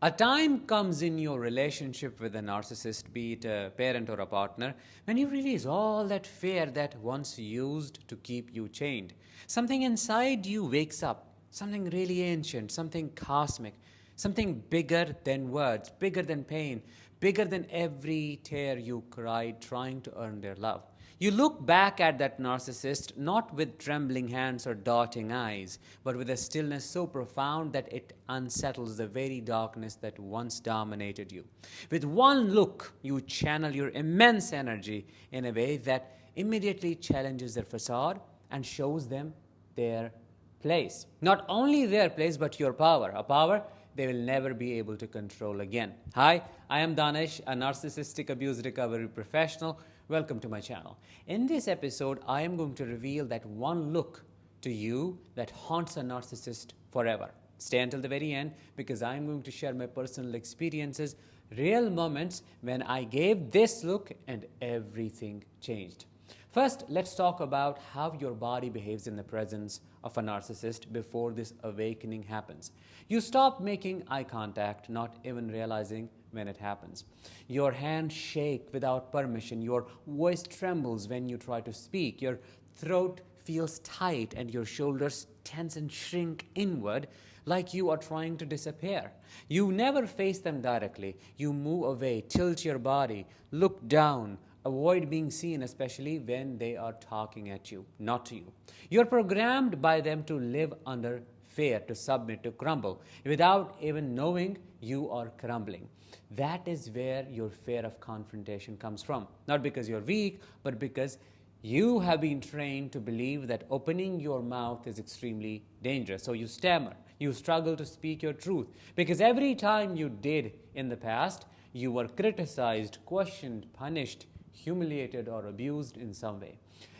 A time comes in your relationship with a narcissist, be it a parent or a partner, when you release all that fear that once used to keep you chained. Something inside you wakes up, something really ancient, something cosmic, something bigger than words, bigger than pain, bigger than every tear you cried trying to earn their love. You look back at that narcissist not with trembling hands or darting eyes, but with a stillness so profound that it unsettles the very darkness that once dominated you. With one look, you channel your immense energy in a way that immediately challenges their facade and shows them their place. Not only their place, but your power, a power they will never be able to control again. Hi, I am Danish, a narcissistic abuse recovery professional. Welcome to my channel. In this episode, I am going to reveal that one look to you that haunts a narcissist forever. Stay until the very end because I am going to share my personal experiences, real moments when I gave this look and everything changed. First, let's talk about how your body behaves in the presence of a narcissist before this awakening happens. You stop making eye contact, not even realizing when it happens. Your hands shake without permission. Your voice trembles when you try to speak. Your throat feels tight and your shoulders tense and shrink inward like you are trying to disappear. You never face them directly. You move away, tilt your body, look down, avoid being seen, especially when they are talking at you, not to you. You're programmed by them to live under fear, to submit, to crumble, without even knowing you are crumbling. That is where your fear of confrontation comes from. Not because you're weak, but because you have been trained to believe that opening your mouth is extremely dangerous. So you stammer, you struggle to speak your truth, because every time you did in the past, you were criticized, questioned, punished, humiliated, or abused in some way.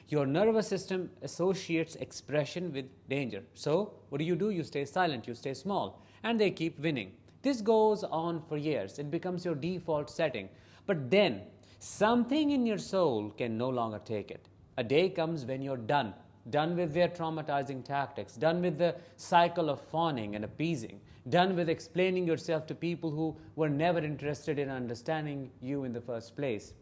Your nervous system associates expression with danger. So what do? You stay silent, you stay small, and they keep winning. This goes on for years. It becomes your default setting. But then something in your soul can no longer take it. A day comes when you're done with their traumatizing tactics, done with the cycle of fawning and appeasing, done with explaining yourself to people who were never interested in understanding you in the first place.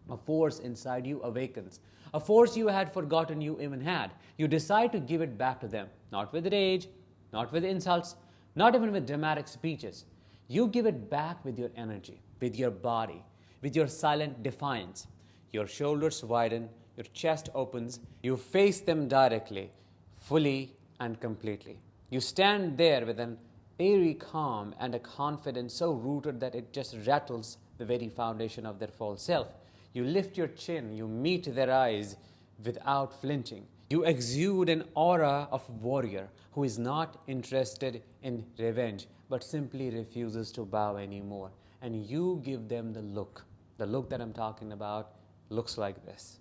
A force inside you awakens, a force you had forgotten you even had. You decide to give it back to them, not with rage, not with insults, not even with dramatic speeches. You give it back with your energy, with your body, with your silent defiance. Your shoulders widen, your chest opens, you face them directly, fully and completely. You stand there with an eerie calm and a confidence so rooted that it just rattles the very foundation of their false self. You lift your chin, you meet their eyes without flinching. You exude an aura of warrior who is not interested in revenge, but simply refuses to bow anymore. And you give them the look. The look that I'm talking about looks like this.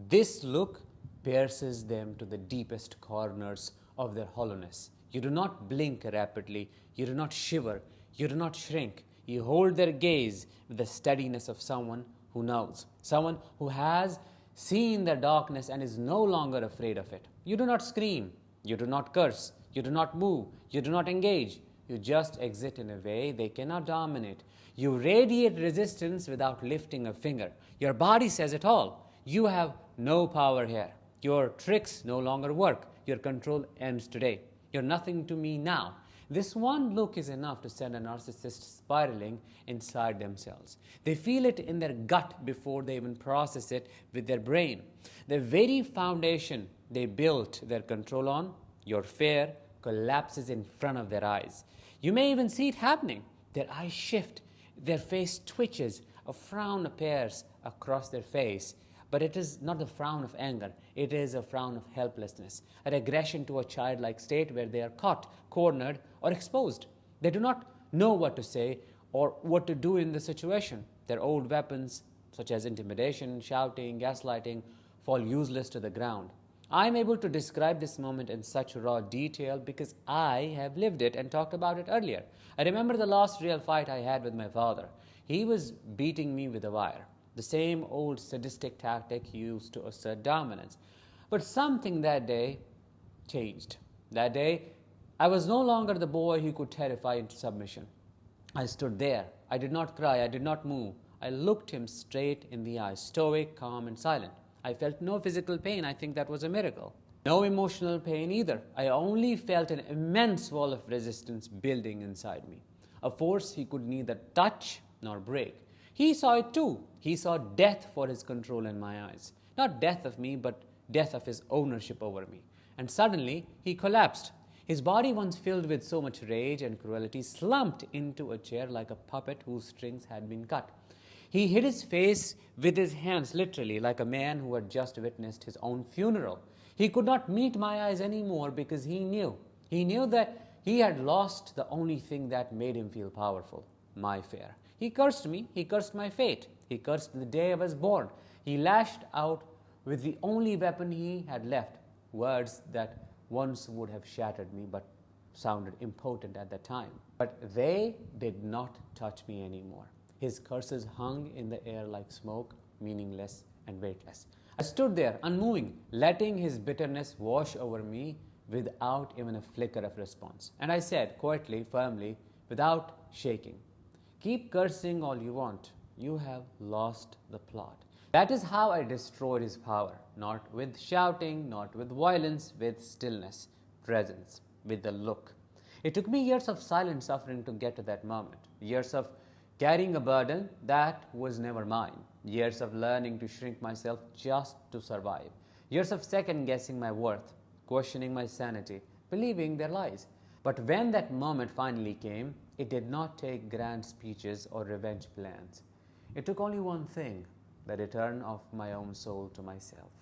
This look pierces them to the deepest corners of their hollowness. You do not blink rapidly. You do not shiver. You do not shrink. You hold their gaze with the steadiness of someone who knows, someone who has seen the darkness and is no longer afraid of it. You do not scream, you do not curse, you do not move, you do not engage. You just exit in a way they cannot dominate. You radiate resistance without lifting a finger. Your body says it all. You have no power here. Your tricks no longer work. Your control ends today. You're nothing to me now. This one look is enough to send a narcissist spiraling inside themselves. They feel it in their gut before they even process it with their brain. The very foundation they built their control on, your fear, collapses in front of their eyes. You may even see it happening. Their eyes shift, their face twitches, a frown appears across their face. But it is not the frown of anger. It is a frown of helplessness, a regression to a childlike state where they are caught, cornered, or exposed. They do not know what to say or what to do in the situation. Their old weapons, such as intimidation, shouting, gaslighting, fall useless to the ground. I am able to describe this moment in such raw detail because I have lived it and talked about it earlier. I remember the last real fight I had with my father. He was beating me with a wire. The same old sadistic tactic used to assert dominance. But something that day changed. That day, I was no longer the boy who could terrify into submission. I stood there. I did not cry. I did not move. I looked him straight in the eyes, stoic, calm, and silent. I felt no physical pain. I think that was a miracle. No emotional pain either. I only felt an immense wall of resistance building inside me, a force he could neither touch nor break. He saw it too. He saw death for his control in my eyes. Not death of me, but death of his ownership over me. And suddenly, he collapsed. His body, once filled with so much rage and cruelty, slumped into a chair like a puppet whose strings had been cut. He hid his face with his hands, literally, like a man who had just witnessed his own funeral. He could not meet my eyes anymore because he knew. He knew that he had lost the only thing that made him feel powerful, my fear. He cursed me. He cursed my fate. He cursed the day I was born. He lashed out with the only weapon he had left, words that once would have shattered me but sounded impotent at the time. But they did not touch me anymore. His curses hung in the air like smoke, meaningless and weightless. I stood there, unmoving, letting his bitterness wash over me without even a flicker of response. And I said, quietly, firmly, without shaking, "Keep cursing all you want. You have lost the plot." That is how I destroyed his power, not with shouting, not with violence, with stillness, presence, with the look. It took me years of silent suffering to get to that moment, years of carrying a burden that was never mine, years of learning to shrink myself just to survive, years of second-guessing my worth, questioning my sanity, believing their lies. But when that moment finally came, it did not take grand speeches or revenge plans. It took only one thing, the return of my own soul to myself.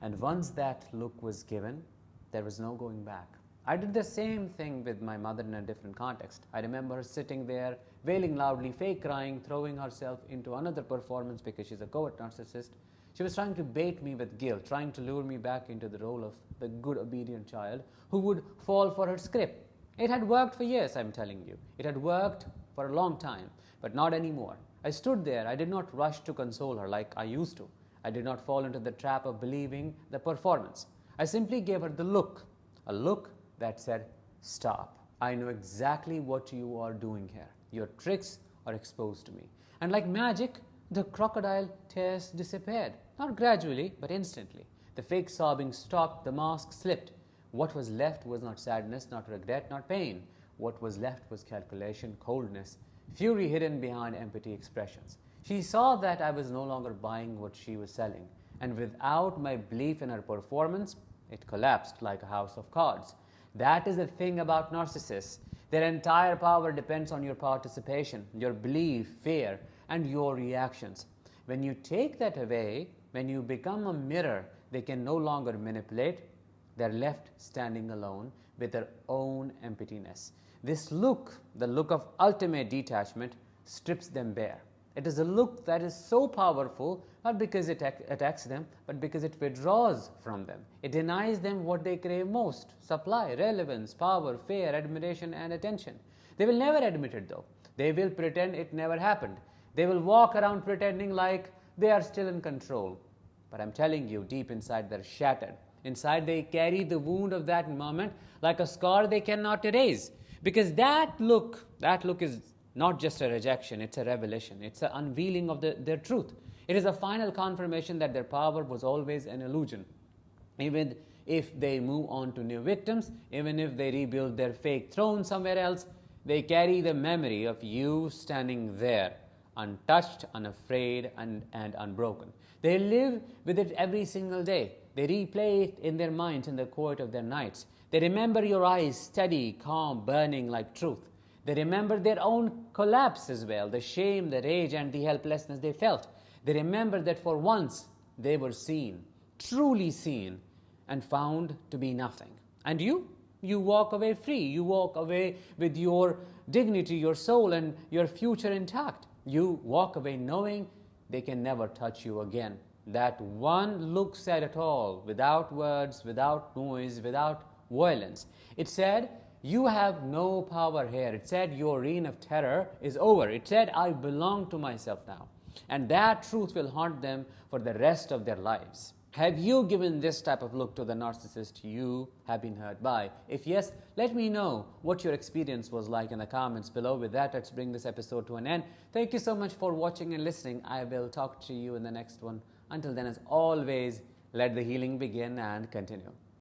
And once that look was given, there was no going back. I did the same thing with my mother in a different context. I remember her sitting there, wailing loudly, fake crying, throwing herself into another performance because she's a covert narcissist. She was trying to bait me with guilt, trying to lure me back into the role of the good, obedient child who would fall for her script. It had worked for years, I'm telling you. It had worked for a long time, but not anymore. I stood there. I did not rush to console her like I used to. I did not fall into the trap of believing the performance. I simply gave her the look, a look that said, "Stop. I know exactly what you are doing here. Your tricks are exposed to me." And like magic, the crocodile tears disappeared. Not gradually, but instantly. The fake sobbing stopped. The mask slipped. What was left was not sadness, not regret, not pain. What was left was calculation, coldness, fury hidden behind empty expressions. She saw that I was no longer buying what she was selling. And without my belief in her performance, it collapsed like a house of cards. That is the thing about narcissists. Their entire power depends on your participation, your belief, fear, and your reactions. When you take that away, when you become a mirror they can no longer manipulate, they're left standing alone with their own emptiness. This look, the look of ultimate detachment, strips them bare. It is a look that is so powerful, not because it attacks them, but because it withdraws from them. It denies them what they crave most: supply, relevance, power, fear, admiration, and attention. They will never admit it though. They will pretend it never happened. They will walk around pretending like they are still in control. But I'm telling you, deep inside they're shattered. Inside they carry the wound of that moment like a scar they cannot erase. Because that look is not just a rejection, it's a revelation. It's an unveiling of their truth. It is a final confirmation that their power was always an illusion. Even if they move on to new victims, even if they rebuild their fake throne somewhere else, they carry the memory of you standing there, untouched, unafraid, and unbroken. They live with it every single day. They replay it in their minds in the quiet of their nights. They remember your eyes steady, calm, burning like truth. They remember their own collapse as well, the shame, the rage, and the helplessness they felt. They remember that for once they were seen, truly seen, and found to be nothing. And you walk away free. You walk away with your dignity, your soul, and your future intact. You walk away knowing they can never touch you again. That one look said it all, without words, without noise, without violence. It said, "You have no power here." It said, "Your reign of terror is over." It said, "I belong to myself now." And that truth will haunt them for the rest of their lives. Have you given this type of look to the narcissist you have been hurt by? If yes, let me know what your experience was like in the comments below. With that, let's bring this episode to an end. Thank you so much for watching and listening. I will talk to you in the next one. Until then, as always, let the healing begin and continue.